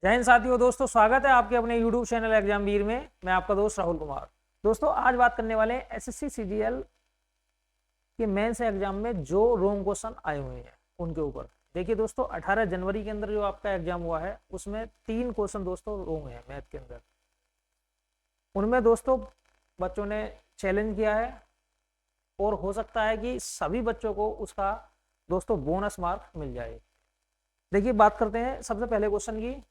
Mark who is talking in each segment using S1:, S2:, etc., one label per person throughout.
S1: जय हिंद साथियों। दोस्तों स्वागत है आपके अपने YouTube चैनल एग्जाम वीर में। मैं आपका दोस्त राहुल कुमार। दोस्तों आज बात करने वाले हैं एसएससी सीजीएल के मेंस एग्जाम में जो रोंग क्वेश्चन आए हुए हैं उनके ऊपर। देखिए दोस्तों 18 जनवरी के अंदर जो आपका एग्जाम हुआ है उसमें 3 क्वेश्चन दोस्तों रोंग है मैथ के अंदर। उनमें दोस्तों बच्चों ने चैलेंज किया है और हो सकता है कि सभी बच्चों को उसका दोस्तों बोनस मार्क मिल जाए। देखिए बात करते हैं सबसे पहले क्वेश्चन की।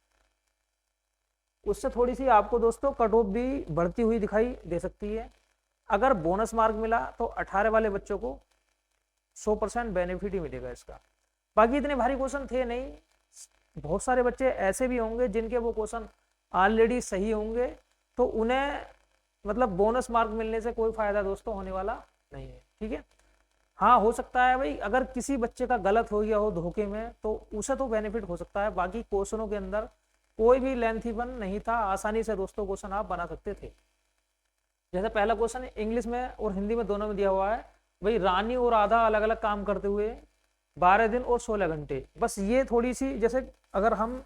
S1: उससे थोड़ी सी आपको दोस्तों कट ऑफ भी बढ़ती हुई दिखाई दे सकती है। अगर बोनस मार्क मिला तो 18 वाले बच्चों को 100% बेनिफिट ही मिलेगा इसका। बाकी इतने भारी क्वेश्चन थे नहीं, बहुत सारे बच्चे ऐसे भी होंगे जिनके वो क्वेश्चन ऑलरेडी सही होंगे, तो उन्हें मतलब बोनस मार्क मिलने से कोई फायदा दोस्तों होने वाला नहीं है। ठीक है, हाँ हो सकता है भाई अगर किसी बच्चे का गलत हो गया हो धोखे में तो उसे तो बेनिफिट हो सकता है। बाकी क्वेश्चनों के अंदर कोई भी लेंथीपन नहीं था, आसानी से दोस्तों क्वेश्चन आप बना सकते थे। जैसे पहला क्वेश्चन इंग्लिश में और हिंदी में दोनों में दिया हुआ है, भाई रानी और आधा अलग अलग काम करते हुए 12 दिन और 16 घंटे। बस ये थोड़ी सी, जैसे अगर हम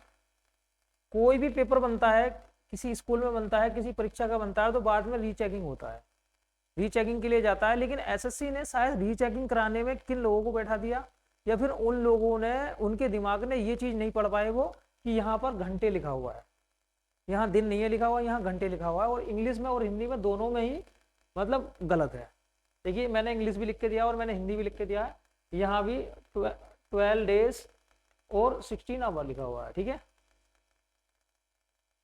S1: कोई भी पेपर बनता है, किसी स्कूल में बनता है, किसी परीक्षा का बनता है, तो बाद में रीचेकिंग होता है, रीचेकिंग के लिए जाता है। लेकिन एसएससी ने शायद रीचेकिंग कराने में किन लोगों को बैठा दिया, या फिर उन लोगों ने, उनके दिमाग ने ये चीज नहीं पढ़ पाए वो कि यहाँ पर घंटे लिखा हुआ है, यहाँ दिन नहीं है लिखा हुआ, यहाँ घंटे लिखा हुआ है। और इंग्लिश में और हिंदी में दोनों में ही मतलब गलत है। देखिए मैंने इंग्लिश भी लिख के दिया और मैंने हिंदी भी लिख के दिया है, यहाँ भी 12 डेज और 16 आवर लिखा हुआ है। ठीक है,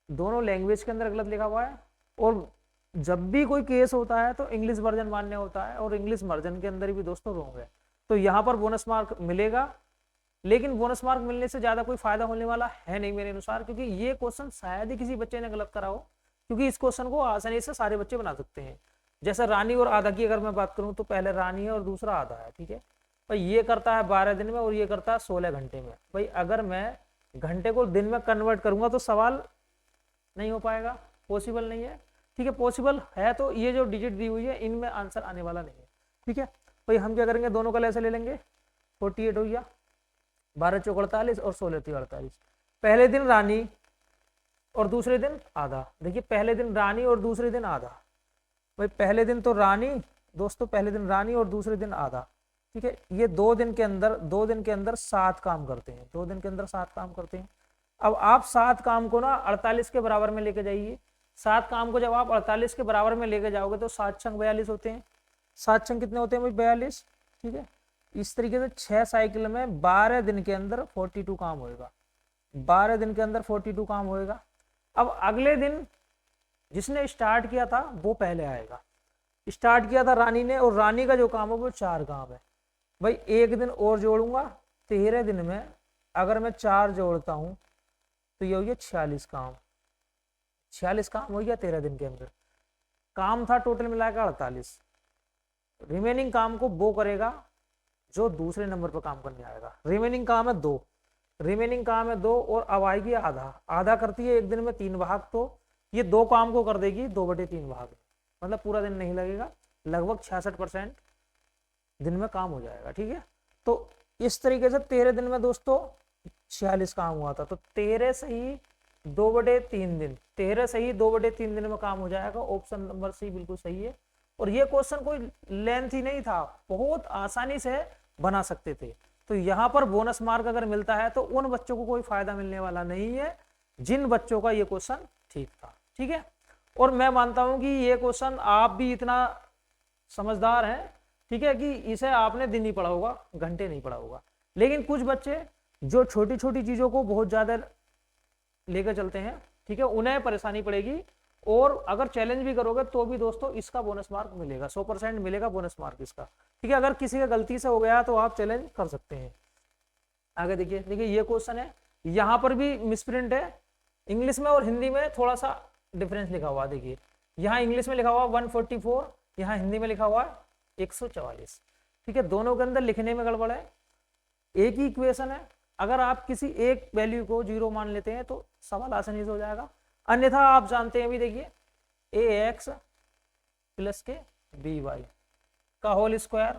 S1: दोनों लैंग्वेज के अंदर गलत लिखा हुआ है। और जब भी कोई केस होता है तो इंग्लिश वर्जन मान्य होता है, और इंग्लिश वर्जन के अंदर भी दोस्तों रॉन्ग है। तो यहाँ पर बोनस मार्क मिलेगा, लेकिन बोनस मार्क मिलने से ज्यादा कोई फायदा होने वाला है नहीं मेरे अनुसार, क्योंकि ये क्वेश्चन शायद ही किसी बच्चे ने गलत करा हो, क्योंकि इस क्वेश्चन को आसानी से सारे बच्चे बना सकते हैं। जैसे रानी और आधा की अगर मैं बात करूं तो पहले रानी है और दूसरा आधा है। ठीक है भाई, ये करता है 12 दिन में और ये करता है 16 घंटे में। भाई अगर मैं घंटे को दिन में कन्वर्ट करूंगा तो सवाल नहीं हो पाएगा, पॉसिबल नहीं है। ठीक है, पॉसिबल है तो ये जो डिजिट दी हुई है इनमें आंसर आने वाला नहीं है। ठीक है भाई, हम क्या करेंगे, दोनों का ऐसे ले लेंगे, 48 हो गया, 12 चौक 48 और 16 3 48। पहले दिन रानी और दूसरे दिन आधा। देखिए पहले दिन रानी और दूसरे दिन आधा। भाई पहले दिन तो रानी दोस्तों, पहले दिन रानी और दूसरे दिन आधा। ठीक है, ये 2 दिन के अंदर 7 काम करते हैं, 2 दिन के अंदर 7 काम करते हैं। अब आप 7 काम को ना 48 के बराबर में लेके जाइए। 7 काम को जब आप 48 के बराबर में लेके जाओगे तो 7 छंग 42 होते हैं। 7 छंग कितने होते हैं भाई, 42। ठीक है, इस तरीके से 6 साइकिल में 12 दिन के अंदर 42 काम होएगा, 12 दिन के अंदर 42 काम होएगा। अब अगले दिन जिसने स्टार्ट किया था वो पहले आएगा। स्टार्ट किया था रानी ने, और रानी का जो काम है वो 4 काम है। भाई एक दिन और जोड़ूंगा, 13 दिन में अगर मैं 4 जोड़ता हूं तो ये हो गया 46 काम। 46 काम हो गया 13 दिन के अंदर। काम था टोटल मिलाकर 48। रिमेनिंग काम को वो करेगा जो दूसरे नंबर पर काम करने आएगा। रिमेनिंग काम है 2, रिमेनिंग काम है 2, और अब आएगी आधा। आधा करती है एक दिन में 3 भाग, तो ये 2 काम को कर देगी 2/3 भाग, मतलब पूरा दिन नहीं लगेगा, लगभग 66% दिन में काम हो जाएगा। ठीक है, तो इस तरीके से 13 दिन में दोस्तों 46 काम हुआ था, तो 13 से ही 2/3 दिन, 13 से ही 2/3 दिन में काम हो जाएगा। ऑप्शन नंबर सी बिल्कुल सही है। और ये क्वेश्चन कोई लेंथ ही नहीं था, बहुत आसानी से बना सकते थे। तो यहाँ पर बोनस मार्क अगर मिलता है तो उन बच्चों को कोई फायदा मिलने वाला नहीं है जिन बच्चों का ये क्वेश्चन ठीक था। ठीक है, और मैं मानता हूं कि ये क्वेश्चन आप भी इतना समझदार हैं, ठीक है, कि इसे आपने दिन ही पढ़ा होगा, घंटे नहीं पढ़ा होगा। लेकिन कुछ बच्चे जो छोटी छोटी चीजों को बहुत ज्यादा लेकर चलते हैं, ठीक है, उन्हें परेशानी पड़ेगी। और अगर चैलेंज भी करोगे तो भी दोस्तों इसका बोनस मार्क मिलेगा, 100% मिलेगा बोनस मार्क इसका। ठीक है, अगर किसी का गलती से हो गया तो आप चैलेंज कर सकते हैं। आगे देखिए, देखिए ये क्वेश्चन है, यहाँ पर भी मिसप्रिंट है। इंग्लिश में और हिंदी में थोड़ा सा डिफरेंस लिखा हुआ, देखिए यहाँ इंग्लिश में लिखा हुआ 144, यहाँ हिंदी में लिखा हुआ 144। ठीक है, दोनों के अंदर लिखने में गड़बड़ है। एक ही इक्वेशन है, अगर आप किसी एक वैल्यू को 0 मान लेते हैं तो सवाल आसानी से हो जाएगा। अन्यथा आप जानते हैं भी, देखिए ax प्लस के by का होल स्क्वायर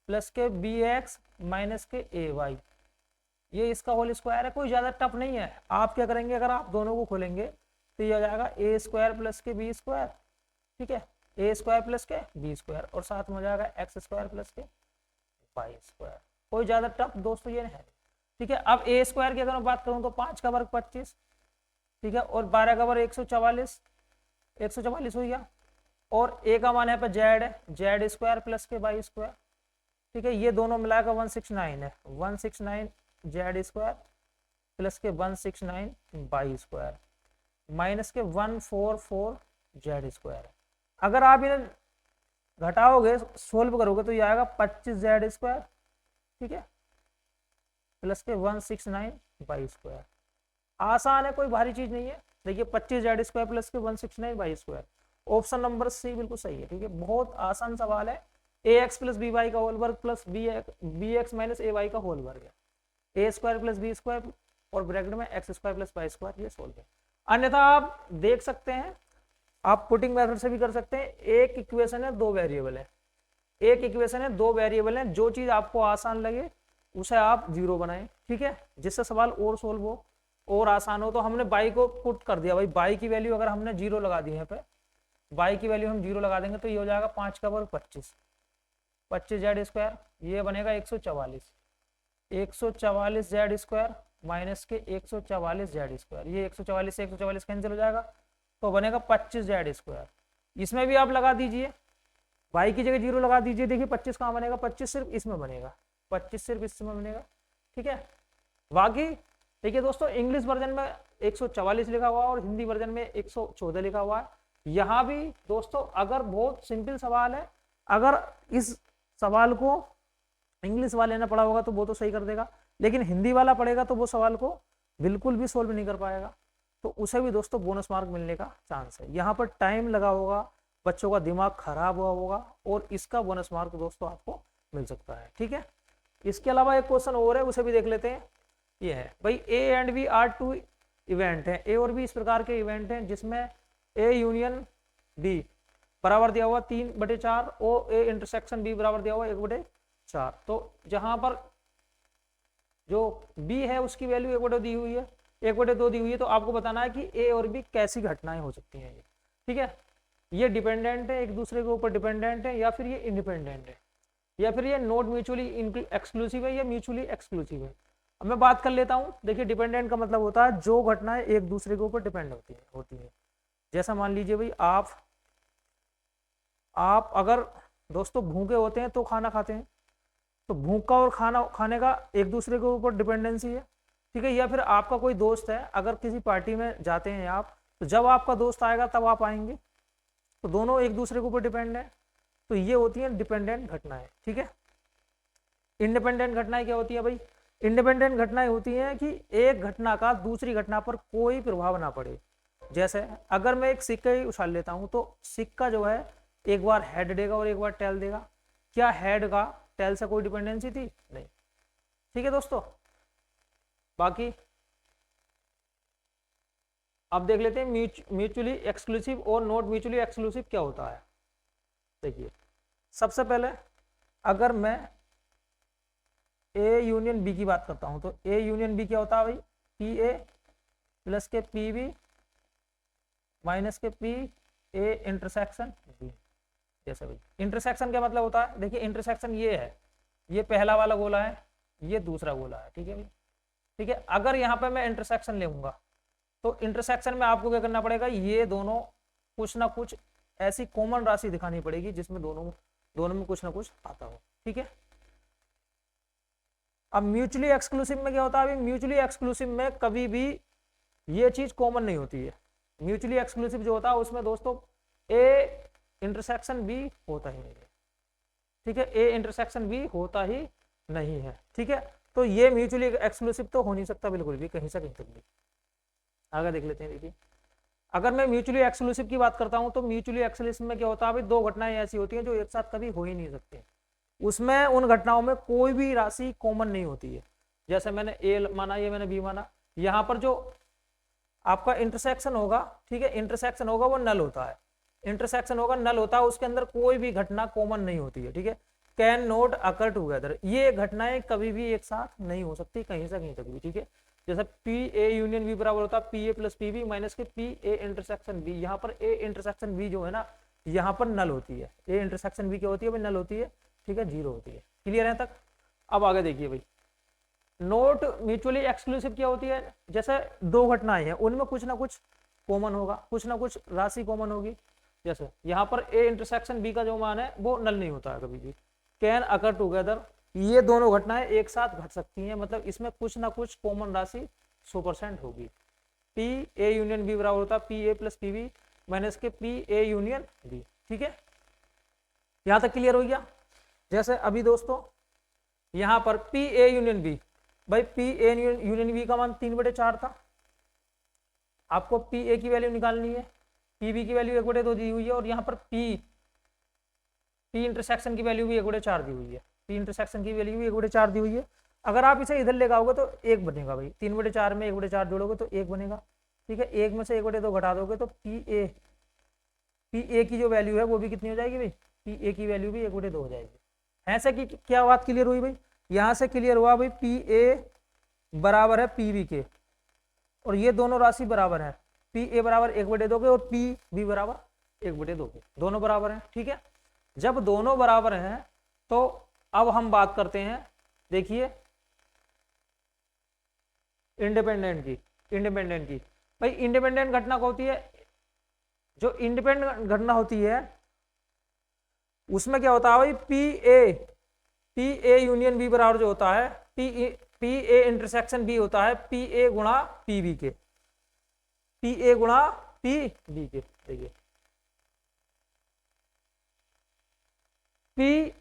S1: प्लस के bx माइनस के ay, ये इसका होल स्क्वायर है, कोई ज्यादा टफ नहीं है। आप क्या करेंगे, अगर आप दोनों को खोलेंगे तो ये आ जाएगा ए स्क्वायर प्लस के बी स्क्वायर, ठीक है, ए स्क्वायर प्लस के बी स्क्वायर, और साथ में हो जाएगा एक्स स्क्वायर प्लस के वाई स्क्वायर। कोई ज्यादा टफ दोस्तों ये नहीं है, ठीक है। अब ए स्क्वायर की अगर मैं बात करूं तो 5 का वर्ग 25, ठीक है, और 12 का वर्ग 144, 144 हो गया, और ए का मान है पर जेड है, जेड स्क्वायर प्लस के वाई स्क्वायर, ठीक है, ये दोनों मिलाकर 169 है, 169 जेड स्क्वायर प्लस के 169 वाई स्क्वायर माइनस के 144 जेड स्क्वायर। अगर आप इन्हें घटाओगे, सोल्व करोगे तो ये आएगा 25 जेड स्क्वायर, ठीक है, प्लस के 169 वाई स्क्वायर। आसान है, कोई भारी चीज नहीं है। देखिए 25 जेड स्क्वायर प्लस के 169 Y square, option number C बिल्कुल सही है, ठीक है, बहुत आसान सवाल है। A X plus B Y का होल वर्ग plus B X minus A Y का होल वर्ग है, A square plus B square और ब्रैकेट में X square plus Y square, ये सोल्व है। अन्यथा आप देख सकते हैं, आप पुटिंग मेथड से भी कर सकते हैं। एक इक्वेशन है, दो वेरिएबल है, एक इक्वेशन है, दो वेरिएबल है, जो चीज आपको आसान लगे उसे आप जीरो बनाएं, ठीक है, जिससे सवाल और सोल्व हो और आसान हो। तो हमने बाई को पुट कर दिया, भाई बाई की वैल्यू अगर हमने जीरो लगा दी है पे, बाई की वैल्यू हम जीरो लगा देंगे तो ये हो जाएगा 5 का वर्ग 25, 25 जेड स्क्वायर, ये बनेगा 144, 144 जेड स्क्वायर माइनस के 144 जेड स्क्वायर, ये 144 से 144 कैंसिल हो जाएगा तो बनेगा 25 जेड स्क्वायर। इसमें भी आप लगा दीजिए, बाई की जगह जीरो लगा दीजिए, देखिए 25 कहाँ बनेगा, 25 सिर्फ इसमें बनेगा, 25 सिर्फ इसमें बनेगा, ठीक है। बाकी देखिए दोस्तों, इंग्लिश वर्जन में 144 लिखा हुआ है और हिंदी वर्जन में 114 लिखा हुआ है। यहाँ भी दोस्तों अगर बहुत सिंपल सवाल है, अगर इस सवाल को इंग्लिश वाले ने पढ़ा होगा तो वो तो सही कर देगा, लेकिन हिंदी वाला पढ़ेगा तो वो सवाल को बिल्कुल भी सोल्व नहीं कर पाएगा, तो उसे भी दोस्तों बोनस मार्क मिलने का चांस है। यहाँ पर टाइम लगा होगा, बच्चों का दिमाग खराब हुआ होगा और इसका बोनस मार्क दोस्तों आपको मिल सकता है, ठीक है। इसके अलावा एक क्वेश्चन और है, उसे भी देख लेते हैं। ये है भाई, A and B are two event है, ए और बी इस प्रकार के इवेंट हैं जिसमें ए यूनियन बी बराबर दिया हुआ 3/4 और ए इंटरसेक्शन बी बराबर दिया हुआ 1/4। तो जहां पर जो बी है उसकी वैल्यू 1/2 दी हुई है, 1/2 दी हुई है, तो आपको बताना है कि ए और बी कैसी घटनाएं हो सकती हैं ये, ठीक है। ये डिपेंडेंट है, एक दूसरे के ऊपर डिपेंडेंट है, या फिर ये इंडिपेंडेंट है, या फिर ये नॉट म्यूचुअली एक्सक्लूसिव है या म्यूचुअली एक्सक्लूसिव है। अब मैं बात कर लेता हूँ। देखिए डिपेंडेंट का मतलब होता है जो घटनाएं एक दूसरे के ऊपर डिपेंड होती है। जैसा मान लीजिए भाई, आप अगर दोस्तों भूखे होते हैं तो खाना खाते हैं, तो भूख का और खाना खाने का एक दूसरे के ऊपर डिपेंडेंसी है, ठीक है। या फिर आपका कोई दोस्त है, अगर किसी पार्टी में जाते हैं आप, तो जब आपका दोस्त आएगा तब आप आएंगे, तो दोनों एक दूसरे के ऊपर डिपेंड है, तो ये होती है डिपेंडेंट घटनाएं, ठीक है। इंडिपेंडेंट घटनाएं क्या होती है भाई? इंडिपेंडेंट घटनाएं होती हैं कि एक घटना का दूसरी घटना पर कोई प्रभाव ना पड़े। जैसे अगर मैं एक सिक्का ही उछाल लेता हूं तो सिक्का जो है एक बार हेड देगा और एक बार टेल देगा, क्या हेड का टेल से कोई डिपेंडेंसी थी? नहीं, ठीक है दोस्तों। बाकी अब देख लेते हैं म्यूचुअली एक्सक्लूसिव और नॉट म्यूचुअली एक्सक्लूसिव क्या होता है। देखिए सबसे पहले अगर मैं ए यूनियन बी की बात करता हूं तो ए यूनियन बी क्या होता है भाई? पी ए प्लस के पी बी माइनस के पी ए इंटरसेक्शन बी। जैसे भाई इंटरसेक्शन क्या मतलब होता है? देखिए इंटरसेक्शन ये है, ये पहला वाला गोला है, ये दूसरा गोला है, ठीक है भाई, ठीक है। अगर यहाँ पे मैं इंटरसेक्शन लेऊंगा तो इंटरसेक्शन में आपको क्या करना पड़ेगा? ये दोनों कुछ ना कुछ ऐसी कॉमन राशि दिखानी पड़ेगी जिसमें दोनों में कुछ ना कुछ आता हो, ठीक है। अब म्यूचुअली एक्सक्लूसिव में क्या होता है? म्यूचुअली एक्सक्लूसिव में कभी भी ये चीज कॉमन नहीं होती है। म्यूचुअली एक्सक्लूसिव जो होता है उसमें दोस्तों ए इंटरसेक्शन बी होता ही नहीं है, ठीक है, ए इंटरसेक्शन बी होता ही नहीं है, ठीक है। तो ये म्यूचुअली एक्सक्लूसिव तो हो नहीं सकता बिल्कुल भी, कहीं से कहीं तक भी। आगे देख लेते हैं। देखिए अगर मैं म्यूचुअली एक्सक्लूसिव की बात करता हूं तो म्यूचुअली एक्सक्लूसिव में क्या होता है? दो घटनाएं ऐसी होती हैं जो एक साथ कभी हो ही नहीं सकती, उसमें उन घटनाओं में कोई भी राशि कॉमन नहीं होती है। जैसे मैंने ए माना, ये मैंने बी माना, यहाँ पर जो आपका इंटरसेक्शन होगा, ठीक है, इंटरसेक्शन होगा वो नल होता है, इंटरसेक्शन होगा नल होता है, उसके अंदर कोई भी घटना कॉमन नहीं होती है, ठीक है। कैन नॉट अकर टुगेदर, ये घटनाएं कभी भी एक साथ नहीं हो सकती कहीं से कहीं तक भी, ठीक है। जैसे पी ए यूनियन बी बराबर होता है P A plus P B minus के पी ए इंटरसेक्शन बी। यहाँ पर ए इंटरसेक्शन बी जो है ना, यहाँ पर नल होती है। ए इंटरसेक्शन बी क्या होती है भाई? नल होती है, ठीक है, जीरो होती है। क्लियर है तक? अब आगे देखिए भाई, नोट म्यूचुअली एक्सक्लूसिव क्या होती है? जैसे दो घटनाएं हैं, उनमें कुछ ना कुछ कॉमन होगा, कुछ ना कुछ राशि कॉमन होगी। जैसे यहाँ पर ए इंटरसेक्शन बी का जो मान है वो नल नहीं होता है कभी भी। कैन अकर टुगेदर, ये दोनों घटनाएं एक साथ घट सकती हैं, मतलब इसमें कुछ ना कुछ कॉमन राशि 100% होगी। पी ए यूनियन बी बराबर होता है P A plus P B minus के पी ए यूनियन बी, ठीक है। यहां तक क्लियर हो गया? जैसे अभी दोस्तों यहां पर पी ए यूनियन बी, भाई पी ए यूनियन बी का मान 3/4 था। आपको पी ए की वैल्यू निकालनी है, पी बी की वैल्यू 1/2 दी हुई है, और यहाँ पर पी इंटरसेक्शन की वैल्यू भी 1/4 दी हुई है। पी इंटरसेक्शन की वैल्यू भी 1/4 दी हुई है। अगर आप इसे इधर ले आओगे तो 1 बनेगा भाई, 3/4 में 1/4 जोड़ोगे तो 1 बनेगा, ठीक है। 1 में से 1/2 घटा दोगे तो पी ए की जो वैल्यू है वो भी कितनी हो जाएगी भाई? पी ए की वैल्यू भी 1/2 हो जाएगी। ऐसे की क्या बात क्लियर हुई भाई? यहाँ से क्लियर हुआ भाई पी ए बराबर है पी बी के, और ये दोनों राशि बराबर है। पी ए बराबर 1/2 के और पी बी बराबर 1/2 के, दोनों बराबर हैं, ठीक है। जब दोनों बराबर हैं तो अब हम बात करते हैं, देखिए इंडिपेंडेंट की। भाई इंडिपेंडेंट घटना क्या होती है? जो इंडिपेंडेंट घटना होती है उसमें क्या होता है भाई? पी ए यूनियन बी बराबर जो होता है पी ए इंटरसेक्शन बी होता है पी ए गुणा पी बी के, पी ए गुणा पी बी के। देखिए पी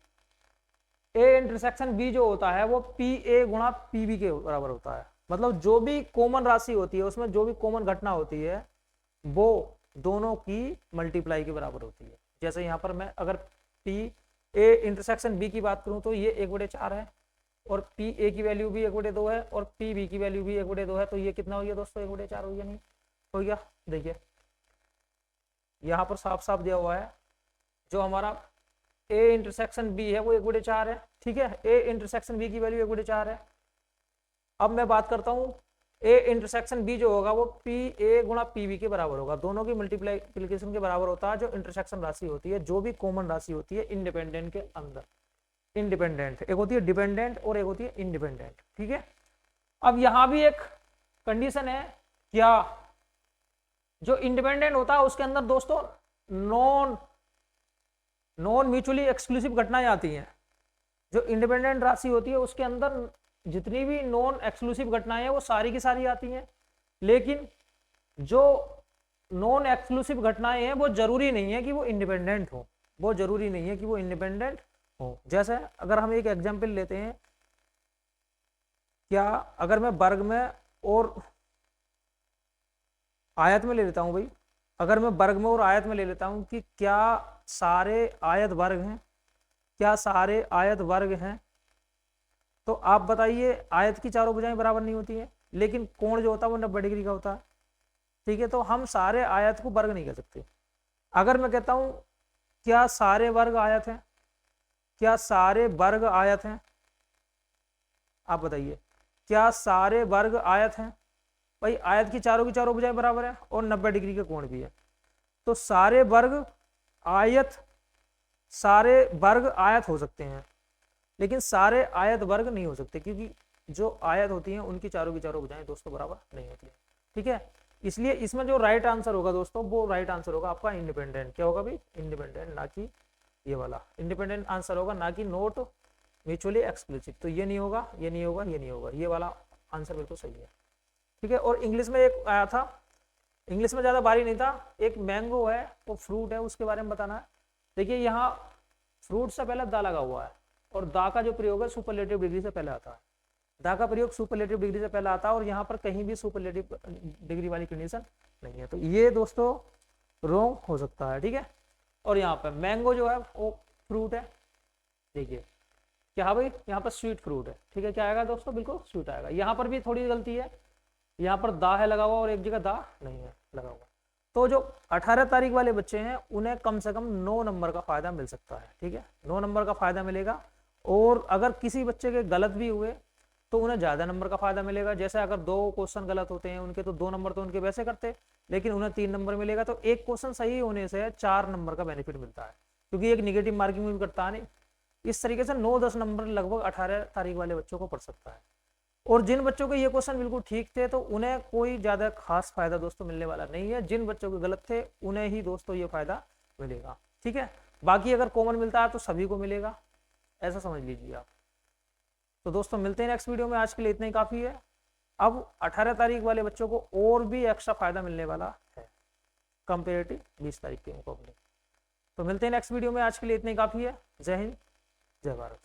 S1: ए इंटरसेक्शन बी जो होता है वो पी ए गुणा पी बी के बराबर होता है। मतलब जो भी कॉमन राशि होती है उसमें जो भी कॉमन घटना होती है वो दोनों की मल्टीप्लाई के बराबर होती है। जैसे यहाँ पर मैं अगर पी ए इंटरसेक्शन बी की बात करूं तो ये 1/4 है, और पी ए की वैल्यू भी 1/2 है, और पी बी की वैल्यू भी 1/2 है, तो ये कितना हो गया दोस्तों? 1/4 हो गया, नहीं हो गया? देखिए यहाँ पर साफ साफ दिया हुआ है, जो हमारा ए इंटरसेक्शन बी है वो 1/4 है, ठीक है। ए इंटरसेक्शन बी की वैल्यू 1/4 है। अब मैं बात करता हूँ ए इंटरसेक्शन बी जो होगा वो पी ए गुणा पी बी के बराबर होगा, दोनों की मल्टीप्लिकेशन के बराबर होता है। जो इंटरसेक्शन राशि होती है, जो भी कॉमन राशि होती है इंडिपेंडेंट के अंदर, इंडिपेंडेंट एक होती है डिपेंडेंट और एक होती है इंडिपेंडेंट, ठीक है। अब यहां भी एक कंडीशन है, क्या? जो इंडिपेंडेंट होता है उसके अंदर दोस्तों नॉन म्यूचुअली एक्सक्लूसिव घटनाएं आती हैं। जो इंडिपेंडेंट राशि होती है उसके अंदर जितनी भी नॉन एक्सक्लूसिव घटनाएं हैं वो सारी की सारी आती हैं, लेकिन जो नॉन एक्सक्लूसिव घटनाएं हैं वो जरूरी नहीं है कि वो इंडिपेंडेंट हो, वो जरूरी नहीं है कि वो इंडिपेंडेंट हो। जैसे अगर हम एक एग्जांपल लेते हैं, क्या अगर मैं वर्ग में और आयत में ले लेता हूं भाई, अगर मैं वर्ग में और आयत में ले लेता हूं कि क्या सारे आयत वर्ग हैं? क्या सारे आयत वर्ग हैं? तो आप बताइए, आयत की चारों भुजाएं बराबर नहीं होती हैं, लेकिन कोण जो होता है वो 90 डिग्री का होता है, ठीक है। तो हम सारे आयत को वर्ग नहीं कर सकते। अगर मैं कहता हूं क्या सारे वर्ग आयत हैं? क्या सारे वर्ग आयत हैं? आप बताइए, क्या सारे वर्ग आयत हैं? भाई आयत की चारों भुजाएं बराबर है और 90 डिग्री का कोण भी है, तो सारे वर्ग आयत हो सकते हैं, लेकिन सारे आयत वर्ग नहीं हो सकते, क्योंकि जो आयत होती हैं उनकी चारों की चारों भुजाएं दोस्तों बराबर नहीं होती है, ठीक है। इसलिए इसमें जो राइट आंसर होगा दोस्तों, वो राइट आंसर होगा आपका इंडिपेंडेंट। क्या होगा भाई? इंडिपेंडेंट, ना कि ये वाला। इंडिपेंडेंट आंसर होगा, ना कि नॉट म्यूचुअली एक्सक्लूसिव। तो ये नहीं होगा, ये नहीं होगा, ये नहीं होगा, ये वाला आंसर बिल्कुल सही है, ठीक है। और इंग्लिश में एक आया था, इंग्लिश में ज्यादा भारी नहीं था, एक मैंगो है, वो फ्रूट है, उसके बारे में बताना है। देखिए यहाँ फ्रूट से पहले दा लगा हुआ है, और दा का जो प्रयोग है सुपरलेटिव डिग्री से पहले आता है। दा का प्रयोग सुपरलेटिव डिग्री से पहले आता है, और यहाँ पर कहीं भी सुपरलेटिव डिग्री वाली कंडीशन नहीं है, तो ये दोस्तों रॉन्ग हो सकता है, ठीक है। और यहाँ पर मैंगो जो है वो फ्रूट है, देखिए क्या भाई, यहाँ पर स्वीट फ्रूट है, ठीक है। क्या आएगा दोस्तों? बिल्कुल स्वीट आएगा। यहाँ पर भी थोड़ी गलती है, यहाँ पर दा है लगा हुआ और एक जगह दा नहीं है लगा हुआ। तो जो 18 तारीख वाले बच्चे हैं उन्हें कम से कम 9 नंबर का फायदा मिल सकता है। ठीक है, 9 नंबर का फायदा मिलेगा। और अगर किसी बच्चे के गलत भी हुए तो उन्हें ज्यादा नंबर का फायदा मिलेगा। जैसे अगर 2 क्वेश्चन गलत होते हैं उनके, तो 2 नंबर तो उनके वैसे करते, लेकिन उन्हें 3 नंबर मिलेगा। तो एक क्वेश्चन सही होने से 4 नंबर का बेनिफिट मिलता है, क्योंकि एक निगेटिव मार्किंग में भी करता है नहीं। इस तरीके से 9-10 नंबर लगभग 18 तारीख वाले बच्चों को पड़ सकता है। और जिन बच्चों के ये क्वेश्चन बिल्कुल ठीक थे तो उन्हें कोई ज्यादा खास फायदा दोस्तों मिलने वाला नहीं है। जिन बच्चों के गलत थे उन्हें ही दोस्तों ये फायदा मिलेगा। ठीक है, बाकी अगर कॉमन मिलता है तो सभी को मिलेगा, ऐसा समझ लीजिए आप। तो दोस्तों मिलते हैं नेक्स्ट वीडियो में, आज के लिए इतना ही काफी है। अब 18 तारीख वाले बच्चों को और भी एक्स्ट्रा फायदा मिलने वाला है कंपेरेटिव 20 तारीख के मुकाबले। तो मिलते हैं नेक्स्ट वीडियो में, आज के लिए इतना ही काफी है। जय हिंद, जय भारत।